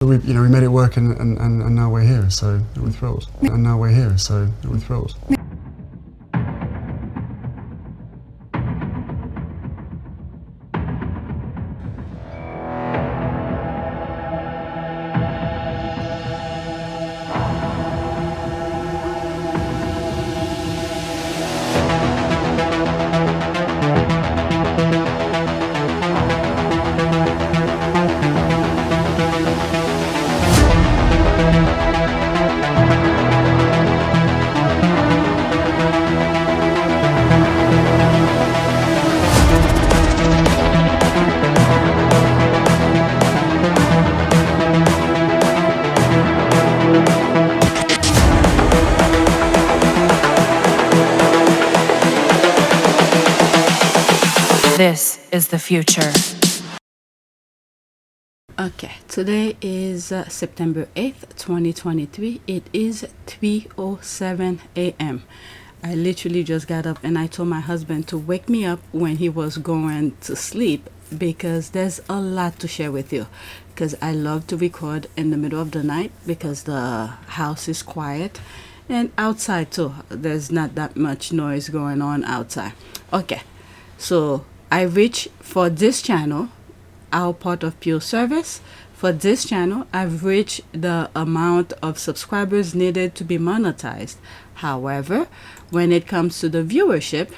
We made it work, and now we're here, so we're thrilled. And now we're here, so we're thrilled. This is the future. Okay, today is September 8th, 2023. It is 3:07 a.m. I literally just got up and I told my husband to wake me up when he was going to sleep because there's a lot to share with you. Because I love to record in the middle of the night because the house is quiet, and outside too. There's not that much noise going on outside. Okay, so I reach for this channel, our part of Pure Service. For this channel, I've reached the amount of subscribers needed to be monetized. However, when it comes to the viewership,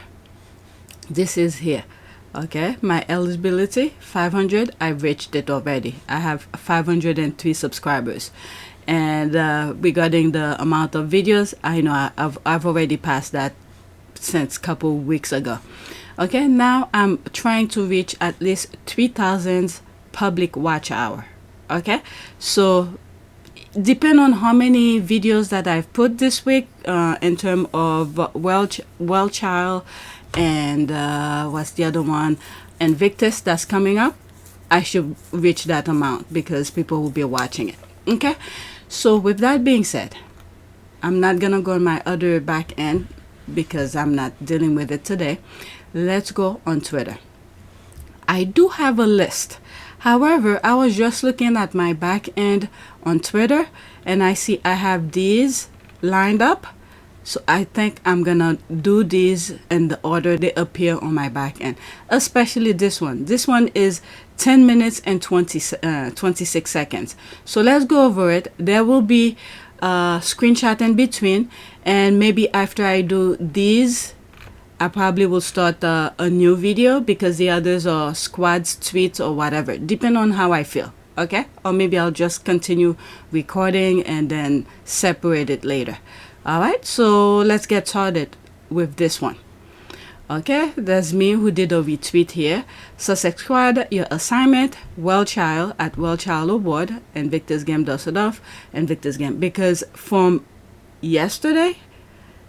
this is here. Okay, my eligibility 500. I reached it already. I have 503 subscribers. And regarding the amount of videos, I know I've already passed that since a couple weeks ago. Okay, now I'm trying to reach at least 3,000 public watch hour. Okay, so depend on how many videos that I've put this week in terms of well child and what's the other one, Invictus that's coming up. I should reach that amount because people will be watching it. Okay, so with that being said, I'm not gonna go on my other back end because I'm not dealing with it today. Let's go on Twitter. I do have a list. However, I was just looking at my back end on Twitter and I see I have these lined up. So I think I'm gonna do these in the order they appear on my back end, especially this one. This one is 10 minutes and 26 seconds. So let's go over it. There will be a screenshot in between, and maybe after I do these, I probably will start a new video because the others are squads, tweets, or whatever, depending on how I feel. Okay, or maybe I'll just continue recording and then separate it later. All right, so let's get started with this one. Okay, there's me who did a retweet here. Sussex Squad, your assignment, Well Child at Well Child Award, Invictus Game Dusseldorf, Invictus Game. Because from yesterday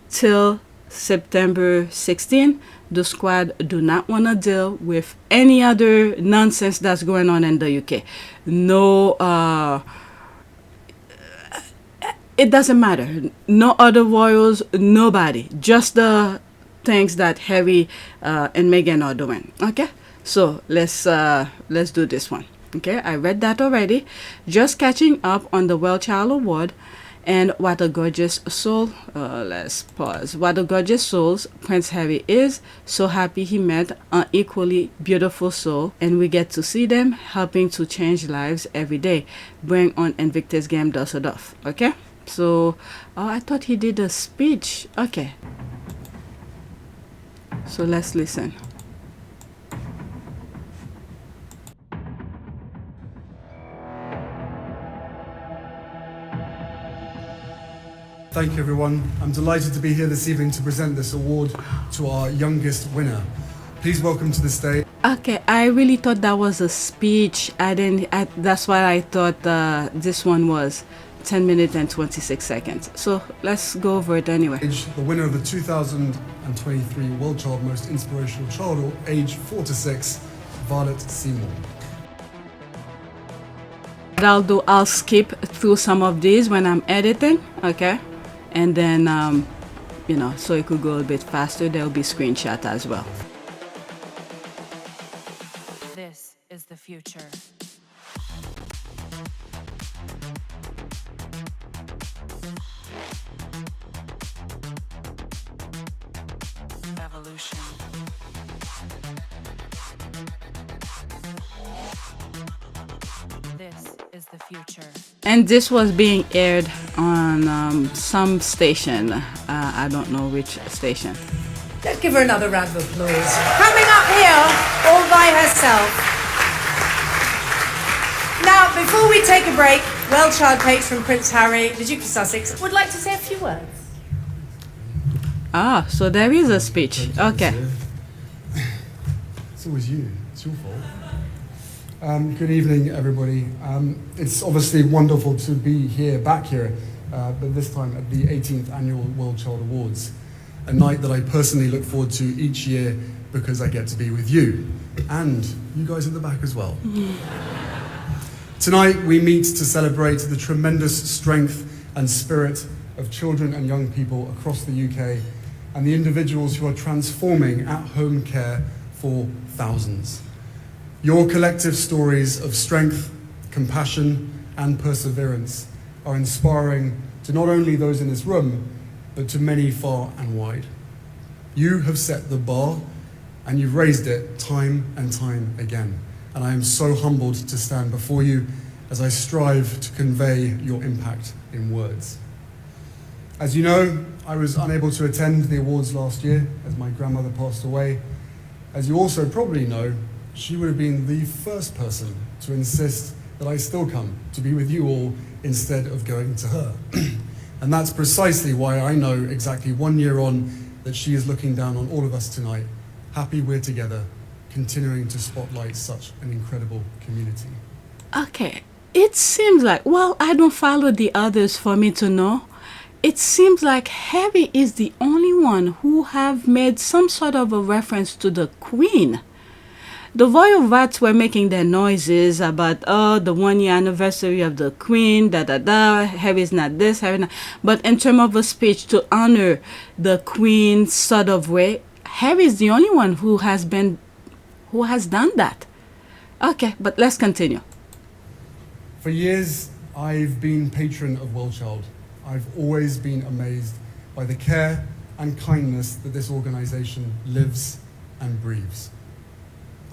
till September 16, the squad do not want to deal with any other nonsense that's going on in the UK. No, it doesn't matter. No other royals, nobody. Just the things that Harry and Meghan are doing. Okay, so let's do this one. Okay, I read that already. Just catching up on the Well Child Award. And what a gorgeous soul. Let's pause. What a gorgeous souls Prince Harry is. So happy he met an equally beautiful soul, and we get to see them helping to change lives every day. Brhon Invictus Game Dusseldorf. Okay, so I thought he did a speech. Okay, so let's listen. Thank you, everyone. I'm delighted to be here this evening to present this award to our youngest winner. Please welcome to the stage. Okay, I really thought that was a speech. That's what I thought this one was. 10 minutes and 26 seconds. So let's go over it anyway. The winner of the 2023 World Child Most Inspirational Child, age 4 to 6, Violet Seymour. What I'll skip through some of these when I'm editing, okay? And then, so it could go a bit faster. There'll be screenshot as well. This is the future. the future. And this was being aired on some station. I don't know which station. Let's give her another round of applause. Coming up here, all by herself. Now, before we take a break, well-child patron Prince Harry, the Duke of Sussex, would like to say a few words. Ah, so there is a speech. Okay. It's always you. It's your fault. Good evening, everybody. It's obviously wonderful to be back here, but this time at the 18th Annual World Child Awards, a night that I personally look forward to each year because I get to be with you, and you guys at the back as well. Tonight, we meet to celebrate the tremendous strength and spirit of children and young people across the UK and the individuals who are transforming at-home care for thousands. Your collective stories of strength, compassion, and perseverance are inspiring to not only those in this room, but to many far and wide. You have set the bar, and you've raised it time and time again. And I am so humbled to stand before you as I strive to convey your impact in words. As you know, I was unable to attend the awards last year as my grandmother passed away. As you also probably know, she would have been the first person to insist that I still come to be with you all instead of going to her. And that's precisely why I know exactly 1 year on that she is looking down on all of us tonight, happy we're together, continuing to spotlight such an incredible community. Okay. It seems like, well, I don't follow the others for me to know. It seems like Harry is the only one who have made some sort of a reference to the Queen. The royal rats were making their noises about, oh, the 1 year anniversary of the Queen, Harry's not this, Harry not. But in terms of a speech to honor the Queen sort of way, Harry is the only one who has done that. Okay, but let's continue. For years, I've been patron of World Child. I've always been amazed by the care and kindness that this organization lives and breathes.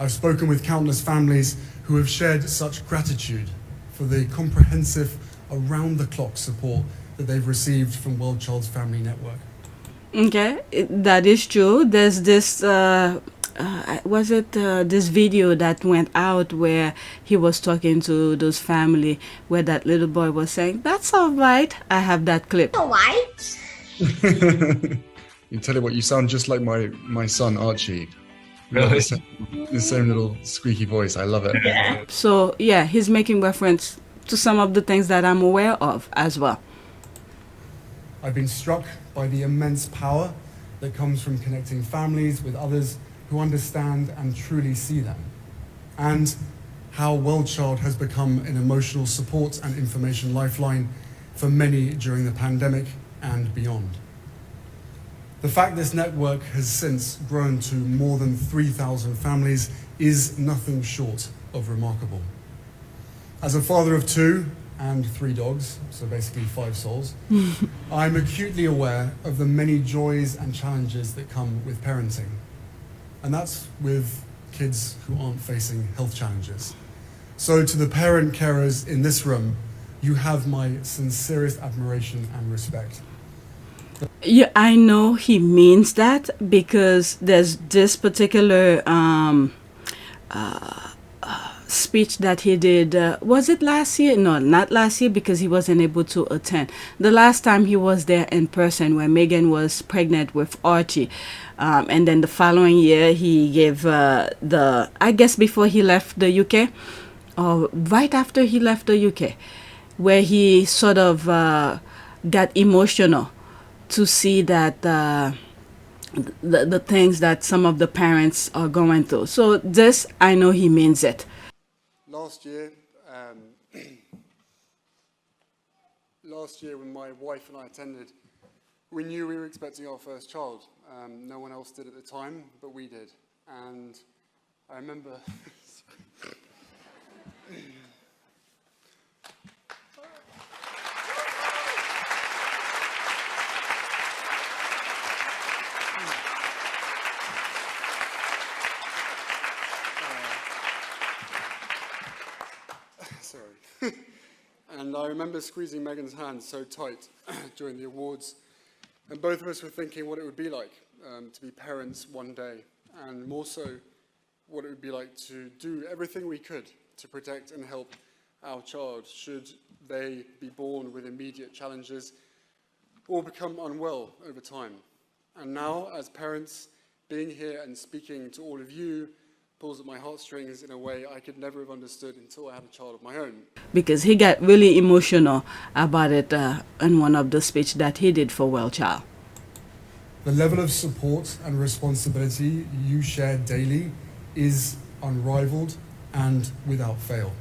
I've spoken with countless families who have shared such gratitude for the comprehensive, around-the-clock support that they've received from World Child's Family Network. Okay, that is true. There's this, this video that went out where he was talking to those family, where that little boy was saying, "That's all right." I have that clip. All right. You tell you what, you sound just like my son Archie. Really? The same little squeaky voice. I love it. Yeah. So yeah, he's making reference to some of the things that I'm aware of as well. I've been struck by the immense power that comes from connecting families with others who understand and truly see them, and how World Child has become an emotional support and information lifeline for many during the pandemic and beyond. The fact this network has since grown to more than 3,000 families is nothing short of remarkable. As a father of 2 and 3 dogs, so basically 5 souls, I'm acutely aware of the many joys and challenges that come with parenting. And that's with kids who aren't facing health challenges. So to the parent carers in this room, you have my sincerest admiration and respect. Yeah, I know he means that because there's this particular speech that he did. Was it last year? No, not last year because he wasn't able to attend. The last time he was there in person when Meghan was pregnant with Archie. And then the following year he gave I guess before he left the UK or right after he left the UK, where he sort of got emotional to see that the things that some of the parents are going through. So this, I know he means it. Last year when my wife and I attended, we knew we were expecting our first child. No one else did at the time, but we did. And I remember... Sorry. and I remember squeezing Meghan's hand so tight during the awards, and both of us were thinking what it would be like to be parents one day, and more so what it would be like to do everything we could to protect and help our child should they be born with immediate challenges or become unwell over time. And now, as parents, being here and speaking to all of you pulls at my heartstrings in a way I could never have understood until I had a child of my own. Because he got really emotional about it in one of the speeches that he did for Well Child. The level of support and responsibility you share daily is unrivaled and without fail.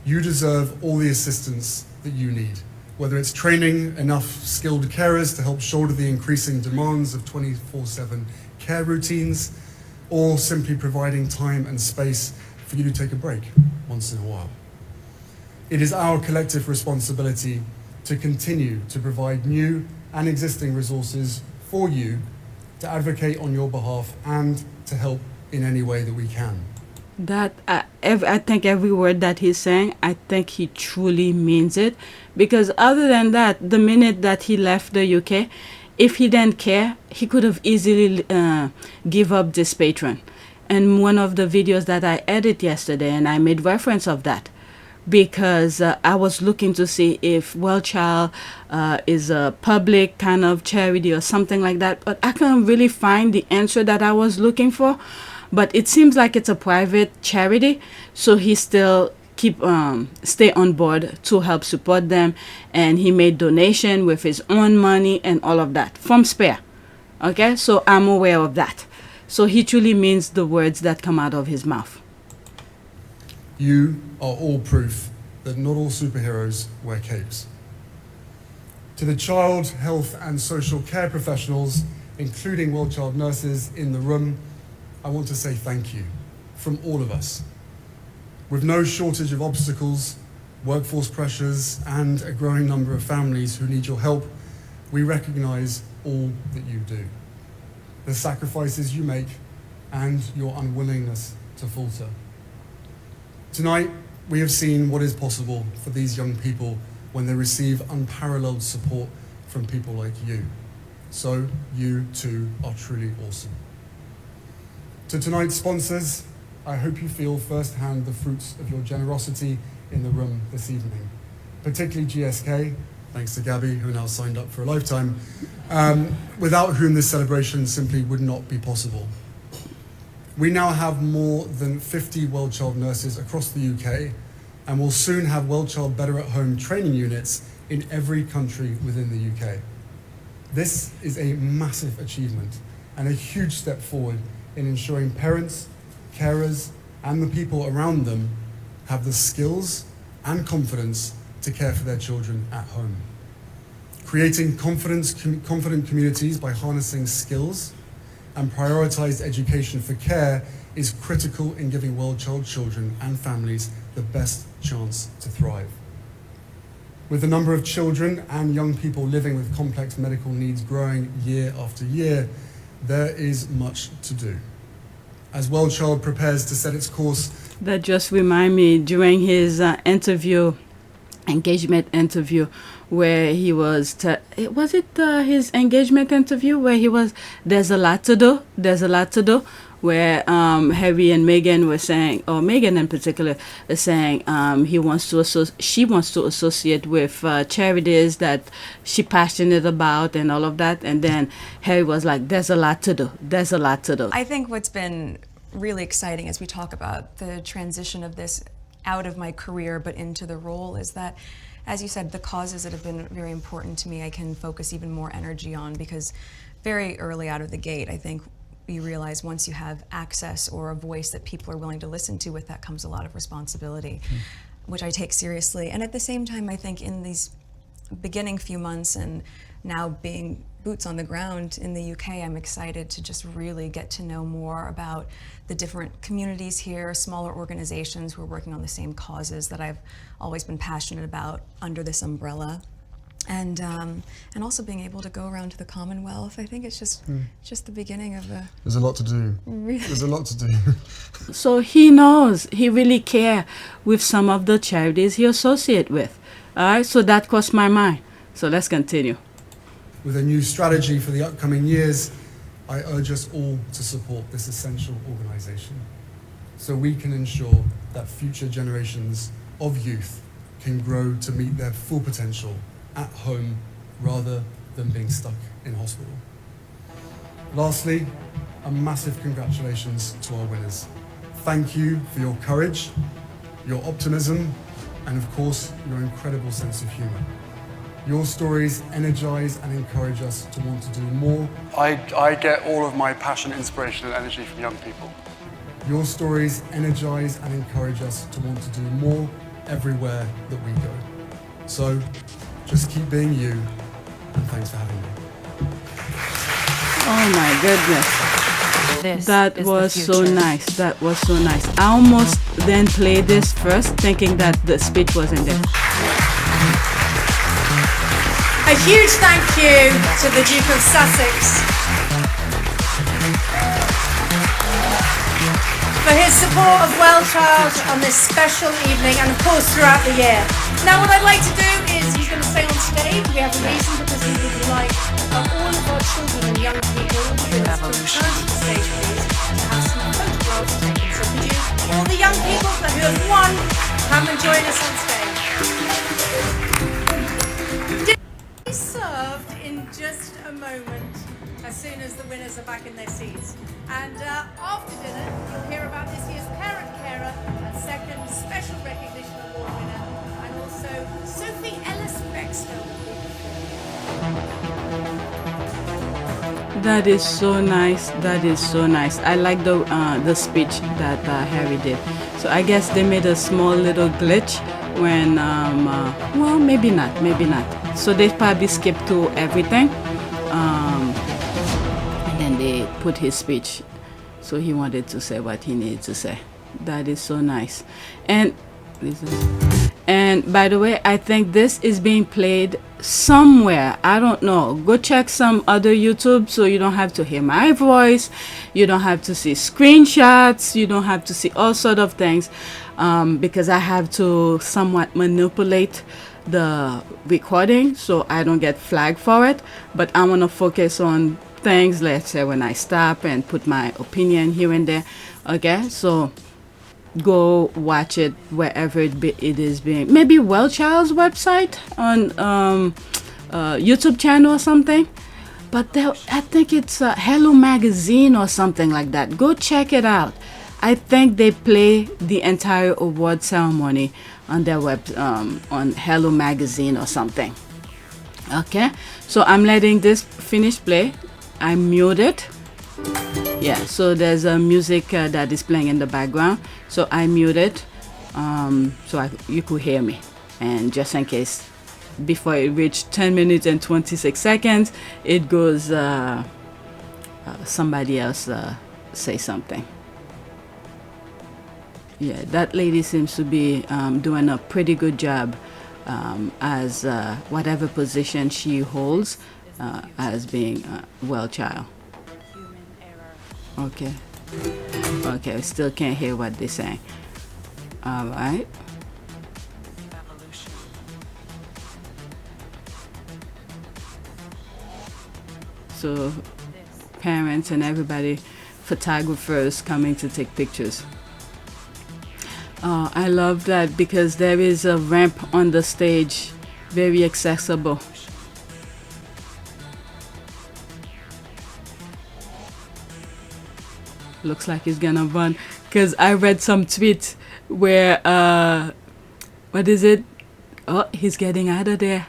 You deserve all the assistance that you need, whether it's training enough skilled carers to help shoulder the increasing demands of 24/7 care routines, or simply providing time and space for you to take a break once in a while. It is our collective responsibility to continue to provide new and existing resources for you, to advocate on your behalf, and to help in any way that we can. That I think every word that he's saying, I think he truly means it. Because other than that, the minute that he left the UK, if he didn't care, he could have easily give up this patron. And one of the videos that I edited yesterday, and I made reference of that, because I was looking to see if Well Child is a public kind of charity or something like that, but I couldn't really find the answer that I was looking for. But it seems like it's a private charity, so he still stay on board to help support them, and he made donation with his own money and all of that from Spare. Okay, so I'm aware of that. So he truly means the words that come out of his mouth. You are all proof that not all superheroes wear capes. To the child, health and social care professionals, including Well Child nurses in the room, I want to say thank you from all of us. With no shortage of obstacles, workforce pressures, and a growing number of families who need your help, we recognize all that you do, the sacrifices you make, and your unwillingness to falter. Tonight, we have seen what is possible for these young people when they receive unparalleled support from people like you. So you too are truly awesome. To tonight's sponsors, I hope you feel firsthand the fruits of your generosity in the room this evening, particularly GSK, thanks to Gabby, who now signed up for a lifetime, without whom this celebration simply would not be possible. We now have more than 50 Well Child nurses across the UK, and will soon have Well Child Better at Home training units in every country within the UK. This is a massive achievement and a huge step forward in ensuring parents, carers, and the people around them have the skills and confidence to care for their children at home. Creating confident communities by harnessing skills and prioritized education for care is critical in giving Well Child children and families the best chance to thrive. With the number of children and young people living with complex medical needs growing year after year, there is much to do. As Well Child prepares to set its course. That just remind me during his engagement interview, where he was, his engagement interview where he was, there's a lot to do, where Harry and Meghan were saying, or Meghan in particular, is saying she wants to associate with charities that she's passionate about and all of that. And then Harry was like, there's a lot to do. I think what's been really exciting as we talk about the transition of this out of my career but into the role is that, as you said, the causes that have been very important to me I can focus even more energy on, because very early out of the gate I think you realize once you have access or a voice that people are willing to listen to, with that comes a lot of responsibility, which I take seriously. And at the same time, I think in these beginning few months and now being boots on the ground in the UK, I'm excited to just really get to know more about the different communities here, smaller organizations who are working on the same causes that I've always been passionate about under this umbrella. and also being able to go around to the Commonwealth. I think it's just the beginning of a. There's a lot to do. Really? There's a lot to do. So he knows, he really care with some of the charities he associate with. All right, so that crossed my mind. So let's continue. With a new strategy for the upcoming years, I urge us all to support this essential organisation so we can ensure that future generations of youth can grow to meet their full potential at home rather than being stuck in hospital. Lastly, a massive congratulations to our winners. Thank you for your courage, your optimism, and of course, your incredible sense of humour. Your stories energize and encourage us to want to do more. I get all of my passion, inspiration, and energy from young people. Your stories energize and encourage us to want to do more everywhere that we go. So, just keep being you, and thanks for having me. Oh my goodness. This That is was the so future. nice. That was so nice. I almost then played this first, thinking that the speech wasn't there. A huge thank you to the Duke of Sussex for his support of Well Child on this special evening and of course throughout the year. Now what I'd like to do is he's going to stay on stage. We have a reason because we would like all of our children and young people to return to the stage please to have some photographs taken. So could you, all the young people who have won, come and join us on stage. Served in just a moment as soon as the winners are back in their seats. And after dinner, you'll hear about this year's Parent Carer and second Special Recognition Award winner, and also Sophie Ellis-Bextor will be performing. That is so nice. That is so nice. I like the speech that Harry did. So I guess they made a small little glitch when, well, maybe not. So they probably skipped to everything, and then they put his speech. So he wanted to say what he needed to say. That is so nice. And by the way, I think this is being played somewhere. I don't know. Go check some other YouTube so you don't have to hear my voice. You don't have to see screenshots. You don't have to see all sort of things, because I have to somewhat manipulate the recording so I don't get flagged for it. But I want to focus on things, let's say when I stop and put my opinion here and there. Okay, so go watch it wherever it is being, maybe Well Child's website on YouTube channel or something. But I think it's Hello Magazine or something like that. Go check it out. I think they play the entire award ceremony on their web, on Hello Magazine or something. Okay, so I'm letting this finish play. I mute it. Yeah, so there's a music that is playing in the background. So I mute it, so you could hear me. And just in case, before it reached 10 minutes and 26 seconds, it goes, somebody else say something. Yeah, that lady seems to be doing a pretty good job as whatever position she holds as being Well Child. Okay. Okay, I still can't hear what they're saying. All right. So, parents and everybody, photographers coming to take pictures. I love that because there is a ramp on the stage, very accessible. Looks like he's gonna run, because I read some tweet where what is it? Oh, he's getting out of there.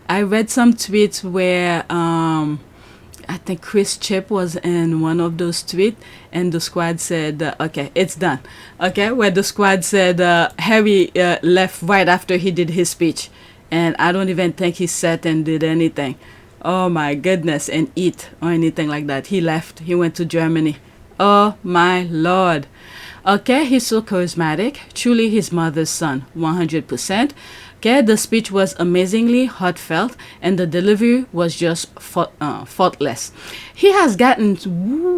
I read some tweets where I think Chris Chip was in one of those tweets, and the squad said, okay, it's done. Okay, where the squad said Harry left right after he did his speech, and I don't even think he sat and did anything. Oh my goodness, and eat or anything like that. He left. He went to Germany. Oh my Lord. Okay, he's so charismatic. Truly his mother's son, 100%. Okay, the speech was amazingly heartfelt and the delivery was just faultless. He has gotten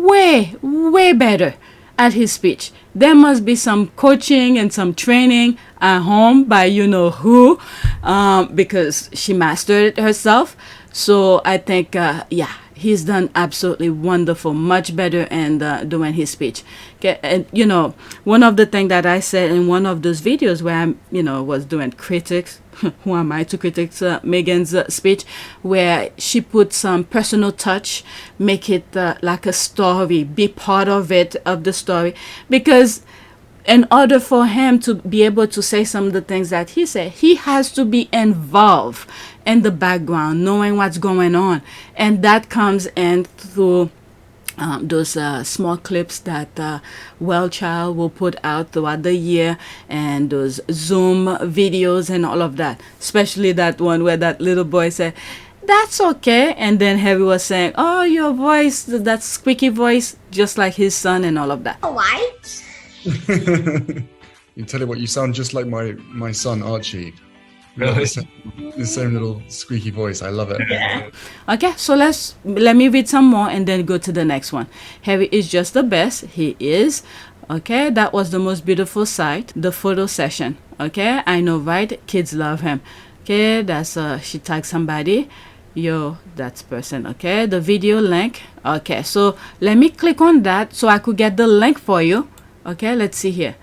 way better at his speech. There must be some coaching and some training at home by you know who, because she mastered it herself. So I think, yeah, he's done absolutely wonderful, much better in doing his speech. Okay, and you know, one of the things that I said in one of those videos where I, you know, was doing critics. Who am I to critique Meghan's speech, where she put some personal touch, make it like a story, be part of it, of the story, because in order for him to be able to say some of the things that he said, he has to be involved in the background, knowing what's going on, and that comes in through those small clips that Well Child will put out throughout the year, and those Zoom videos and all of that. Especially that one where that little boy said, "That's okay," and then Harry was saying, "Oh, your voice, that squeaky voice, just like his son," and all of that. Why? You tell you what, you sound just like my son Archie. Really? The same little squeaky voice. I love it. Okay, so let me read some more and then go to the next one. Harry is just the best. He is. Okay, that was the most beautiful sight. The photo session. Okay, I know, right? Kids love him. Okay, that's she tagged somebody. Yo, that's person. Okay, the video link. Okay, so let me click on that so I could get the link for you. Okay, let's see here.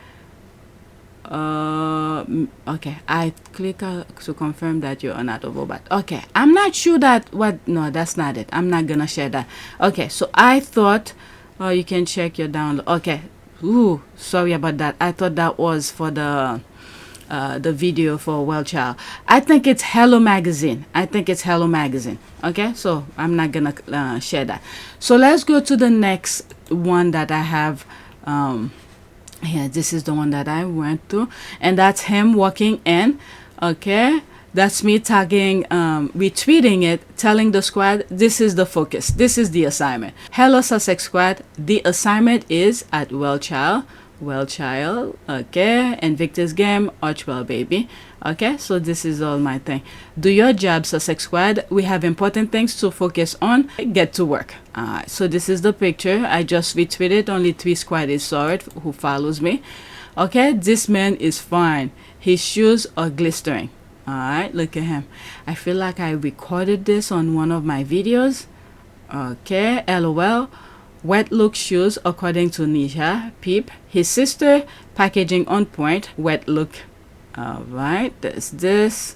Okay, I click to confirm that you're not a robot. Okay, I'm not sure that no, that's not it. I'm not gonna share that. Okay, so I thought, oh, you can check your download. Okay, ooh, sorry about that. I thought that was for the video for Well Child. I think it's Hello Magazine. Okay, so I'm not gonna share that. So let's go to the next one that I have. Yeah, this is the one that I went to, and that's him walking in. Okay, that's me tagging, retweeting it, telling the squad, this is the focus, this is the assignment. Hello Sussex squad, the assignment is at Well Child, okay, and Victor's game, Archewell baby. Okay, so this is all my thing. Do your job, Sussex squad. We have important things to focus on. Get to work. Alright, so this is the picture. I just retweeted. Only 3 squaddies saw it who follows me. Okay, this man is fine. His shoes are glistering. Alright, look at him. I feel like I recorded this on one of my videos. Okay, LOL. Wet look shoes according to Nisha. Peep. His sister, packaging on point. Wet look. Alright, there's this.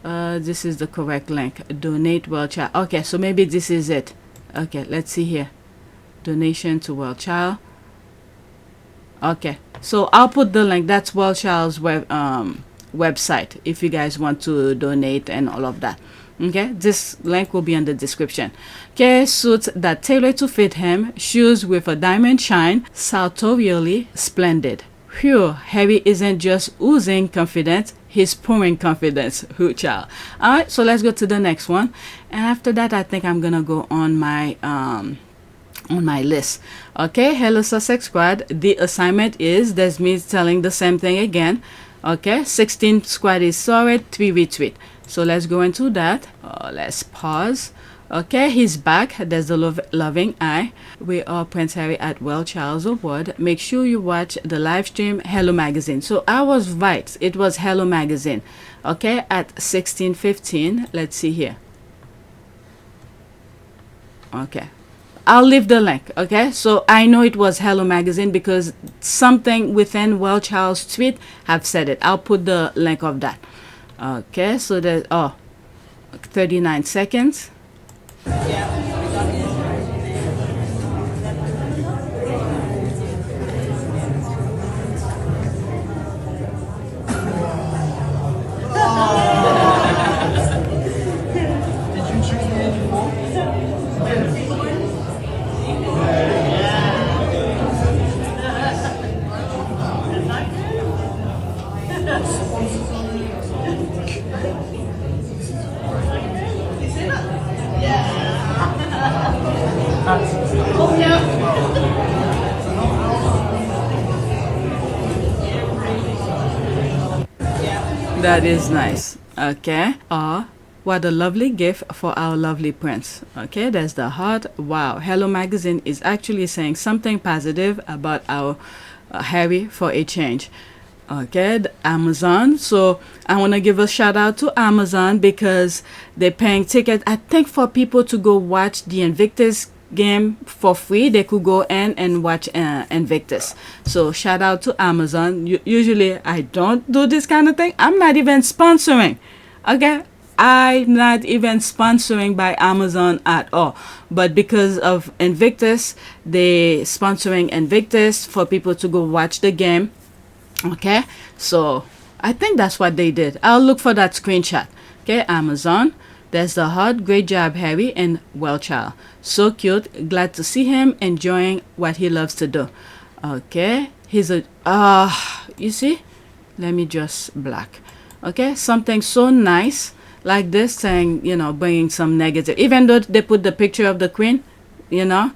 This is the correct link. Donate Well Child. Okay, so maybe this is it. Okay, let's see here. Donation to Well Child. Okay, so I'll put the link. That's Well Child's website if you guys want to donate and all of that. Okay, this link will be in the description. Okay, suits that tailor to fit him, shoes with a diamond shine, sartorially splendid. Phew, Harry isn't just oozing confidence, he's pouring confidence. Who child. Alright, so let's go to the next one. And after that, I think I'm gonna go on my list. Okay, hello Sussex squad. The assignment is, there's me telling the same thing again. Okay, 16 squaddies saw it, 3 retweet. So let's go into that. Let's pause. Okay, he's back. There's the loving eye. We are Prince Harry at Well Child's Award. Make sure you watch the live stream, Hello Magazine. So I was right. It was Hello Magazine. Okay, at 16:15. Let's see here. Okay, I'll leave the link. Okay, so I know it was Hello Magazine because something within Well Child's tweet have said it. I'll put the link of that. Okay, so there's 39 seconds. That is nice. Okay. What a lovely gift for our lovely prince. Okay, there's the heart. Wow. Hello Magazine is actually saying something positive about our Harry for a change. Okay, the Amazon. So I want to give a shout out to Amazon because they're paying tickets, I think, for people to go watch the Invictus game for free. They could go in and watch Invictus. So shout out to Amazon. Usually I don't do this kind of thing. I'm not even sponsoring. Okay, I'm not even sponsoring by Amazon at all. But because of Invictus, they sponsoring Invictus for people to go watch the game. Okay, so I think that's what they did. I'll look for that screenshot. Okay, Amazon. There's the heart. Great job, Harry, and well, child. So cute. Glad to see him enjoying what he loves to do. Okay, he's a you see? Let me just black. Okay, something so nice like this, saying, you know, bringing some negative. Even though they put the picture of the queen, you know.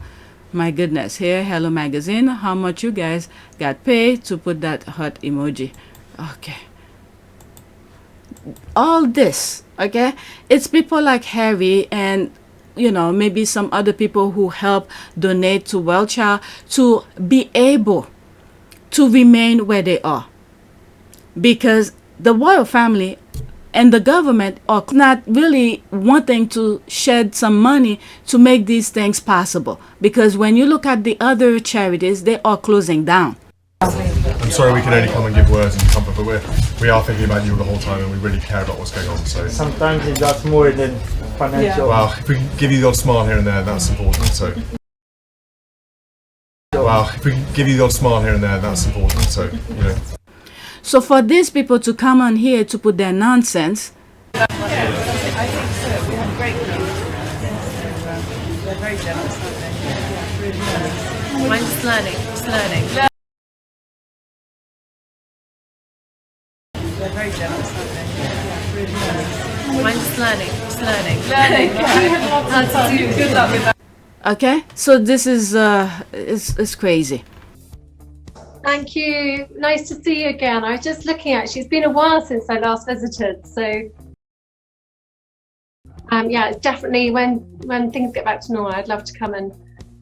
My goodness, here, Hello Magazine, how much you guys got paid to put that heart emoji. Okay. All this, okay, it's people like Harry and, you know, maybe some other people who help donate to Well Child to be able to remain where they are. Because the royal family and the government are not really wanting to shed some money to make these things possible. Because when you look at the other charities, they are closing down. I'm sorry we can only come and give words and comfort, but we are thinking about you the whole time and we really care about what's going on. So sometimes it does more than financial. Well, if we can give you the odd smile here and there, that's important. So well, if we can give you the odd smile here and there, that's important. So, you know. So for these people to come on here to put their nonsense. I think so. We have great people. They're very generous, aren't they? Really generous. Mine's learning. They're very generous, aren't they? Really generous. Mine's learning. How to do. Good luck with that. Okay, so this is it's crazy. Thank you. Nice to see you again. I was just looking at, it's been a while since I last visited. So yeah, it's definitely when things get back to normal, I'd love to come and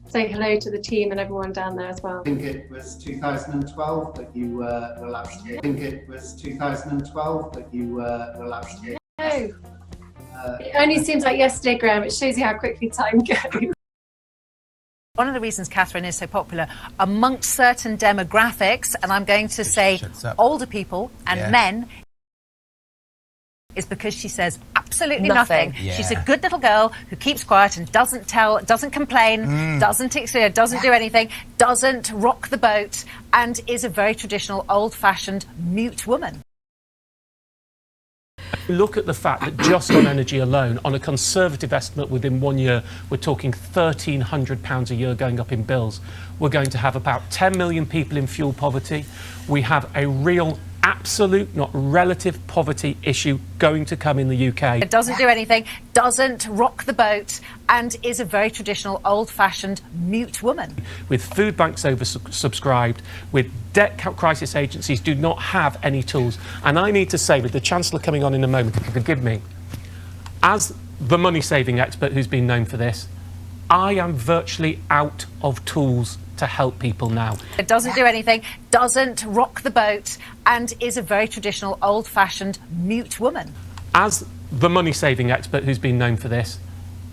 say hello to the team and everyone down there as well. I think it was 2012 that you were last year. I think it was 2012 that you were last year. Oh, it only seems like yesterday, Graham. It shows you how quickly time goes. One of the reasons Catherine is so popular amongst certain demographics, and I'm going to say older people and men, is because she says absolutely nothing. Yeah. She's a good little girl who keeps quiet and doesn't complain, doesn't do anything, doesn't rock the boat, and is a very traditional, old-fashioned, mute woman. Look at the fact that just on energy alone, on a conservative estimate within 1 year, we're talking £1,300 a year going up in bills. We're going to have about 10 million people in fuel poverty. We have a real absolute, not relative, poverty issue going to come in the UK. It doesn't do anything, doesn't rock the boat, and is a very traditional, old-fashioned, mute woman. With food banks oversubscribed, with debt crisis agencies do not have any tools. And I need to say, with the Chancellor coming on in a moment, if you forgive me, as the money-saving expert who's been known for this, I am virtually out of tools to help people now. It doesn't do anything, doesn't rock the boat, and is a very traditional, old-fashioned, mute woman. As the money-saving expert who's been known for this,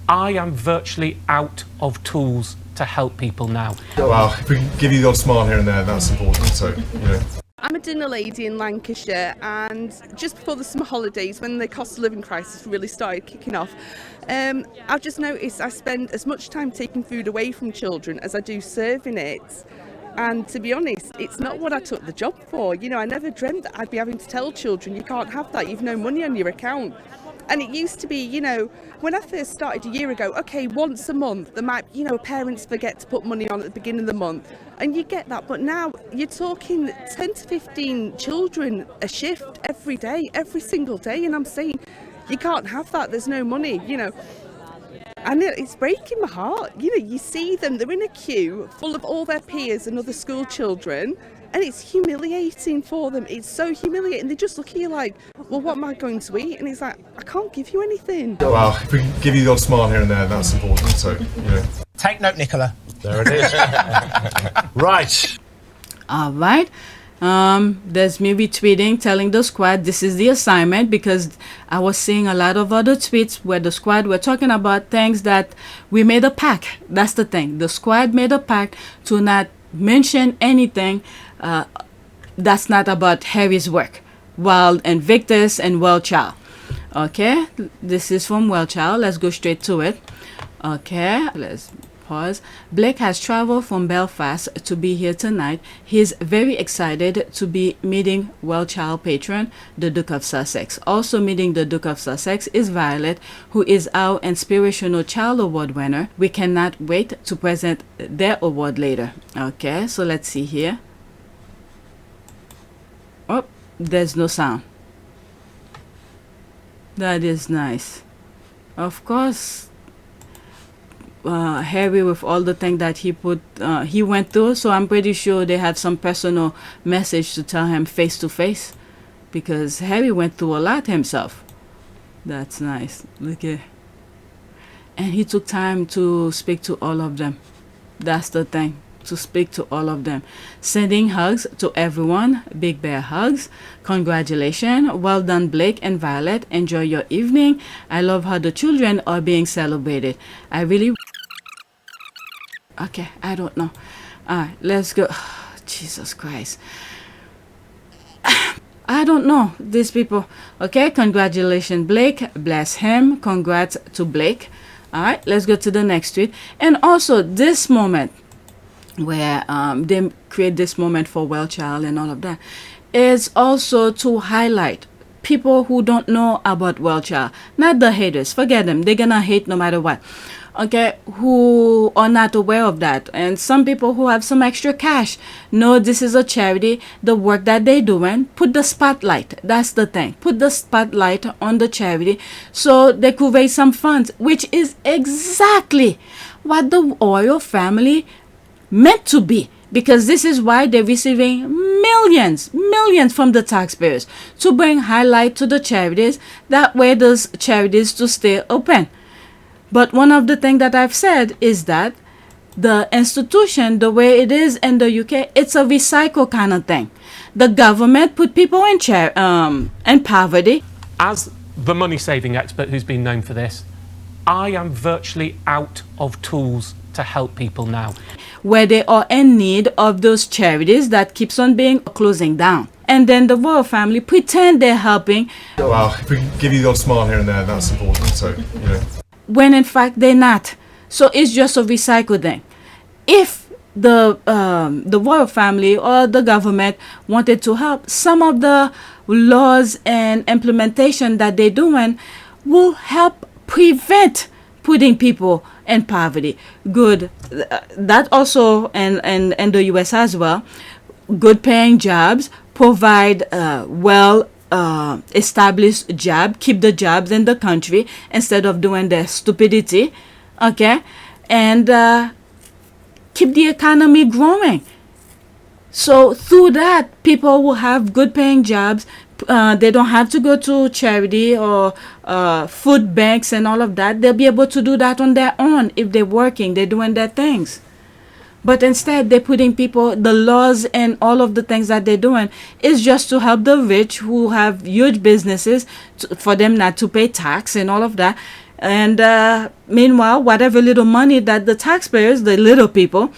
I am virtually out of tools to help people now. Well, if we can give you the odd smile here and there, that's important. So, you know. I'm a dinner lady in Lancashire, and just before the summer holidays, when the cost of living crisis really started kicking off, I've just noticed I spend as much time taking food away from children as I do serving it. And to be honest, it's not what I took the job for. You know, I never dreamt that I'd be having to tell children, you can't have that, you've no money on your account. And it used to be, you know, when I first started a year ago, okay, once a month, there might, you know, parents forget to put money on at the beginning of the month, and you get that. But now you're talking 10 to 15 children a shift every day, every single day, and I'm saying, you can't have that, there's no money, you know. And it's breaking my heart. You know, you see them, they're in a queue full of all their peers and other school children, and it's humiliating for them. It's so humiliating. They just look at you like, well, what am I going to eat? And it's like, I can't give you anything. Well, if we can give you the odd smile here and there, that's important. So, you know. Take note, Nicola. There it is. Right. All right. There's me retweeting, telling the squad this is the assignment, because I was seeing a lot of other tweets where the squad were talking about things that we made a pact. That's the thing. The squad made a pact to not mention anything that's not about Harry's work, Wild Invictus and Well Child. Okay, this is from Well Child. Let's go straight to it. Okay, let's pause. Blake has traveled from Belfast to be here tonight. He's very excited to be meeting Well Child patron, the Duke of Sussex. Also meeting the Duke of Sussex is Violet, who is our Inspirational Child Award winner. We cannot wait to present their award later. Okay, so let's see here. Oh, there's no sound. That is nice. Of course, Harry, with all the things that he went through, so I'm pretty sure they had some personal message to tell him face to face, because Harry went through a lot himself. That's nice. Look at, and he took time to speak to all of them. That's the thing, to speak to all of them. Sending hugs to everyone. Big bear hugs. Congratulations. Well done, Blake and Violet. Enjoy your evening. I love how the children are being celebrated. I really... Okay, I don't know. All right, let's go. Jesus Christ. I don't know these people. Okay, congratulations, Blake. Bless him. Congrats to Blake. All right, let's go to the next tweet. And also this moment where they create this moment for Well Child and all of that is also to highlight people who don't know about Well Child. Not the haters. Forget them. They're gonna hate no matter what. Okay, who are not aware of that, and some people who have some extra cash know this is a charity. The work that they're doing, put the spotlight. That's the thing. Put the spotlight on the charity so they could raise some funds, which is exactly what the Royal family meant to be, because this is why they're receiving millions from the taxpayers to bring highlight to the charities. That way those charities to stay open. But one of the things that I've said is that the institution, the way it is in the UK, it's a recycle kind of thing. The government put people in poverty. As the money-saving expert who's been known for this, I am virtually out of tools to help people now. Where they are in need of those charities that keeps on being closing down. And then the royal family pretend they're helping. Well, if we can give you the odd smile here and there, that's important. So, you know. When in fact they're not. So it's just a recycle thing. If the royal family or the government wanted to help, some of the laws and implementation that they're doing will help prevent putting people in poverty. Good. That also in the US as well. Good paying jobs, provide established job, keep the jobs in the country instead of doing their stupidity, okay, and keep the economy growing. So through that, people will have good paying jobs. They don't have to go to charity or food banks and all of that. They'll be able to do that on their own if they're working, they're doing their things. But instead, they're putting people, the laws and all of the things that they're doing is just to help the rich who have huge businesses, for them not to pay tax and all of that. And meanwhile, whatever little money that the taxpayers, the little people,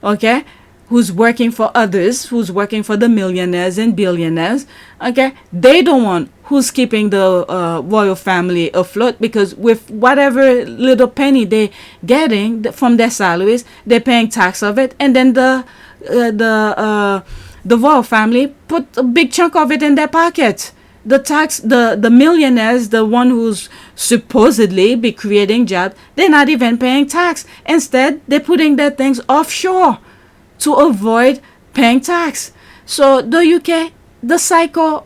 okay, who's working for others, who's working for the millionaires and billionaires, okay, they don't want who's keeping the royal family afloat, because with whatever little penny they getting from their salaries, they're paying tax of it, and then the royal family put a big chunk of it in their pockets. The millionaires, the one who's supposedly be creating jobs, they're not even paying tax. Instead, they're putting their things offshore to avoid paying tax. So the UK, the cycle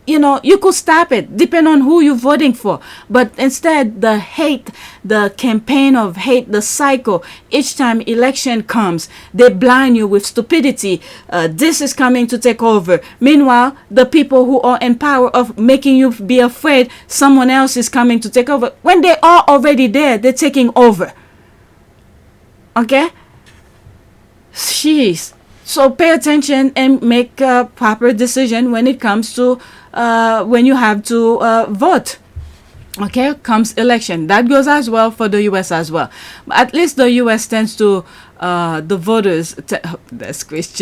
you could stop it, depending on who you're voting for. But instead, the hate, the campaign of hate, the cycle, each time election comes, they blind you with stupidity. This is coming to take over. Meanwhile, the people who are in power of making you be afraid someone else is coming to take over, when they are already there, they're taking over. Okay? Jeez. So pay attention and make a proper decision when it comes to when you have to vote. Okay, comes election. That goes as well for the U.S. as well. At least the U.S. tends to the voters. That's Chris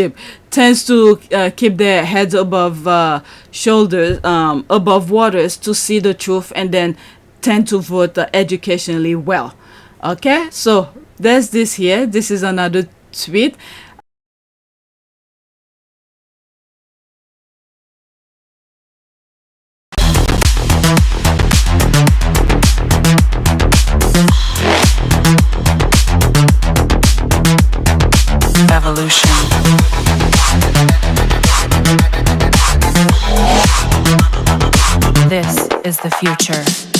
tends to keep their heads above shoulders, above waters to see the truth, and then tend to vote educationally well. Okay, so there's this here. This is another tweet. Evolution. This is the future.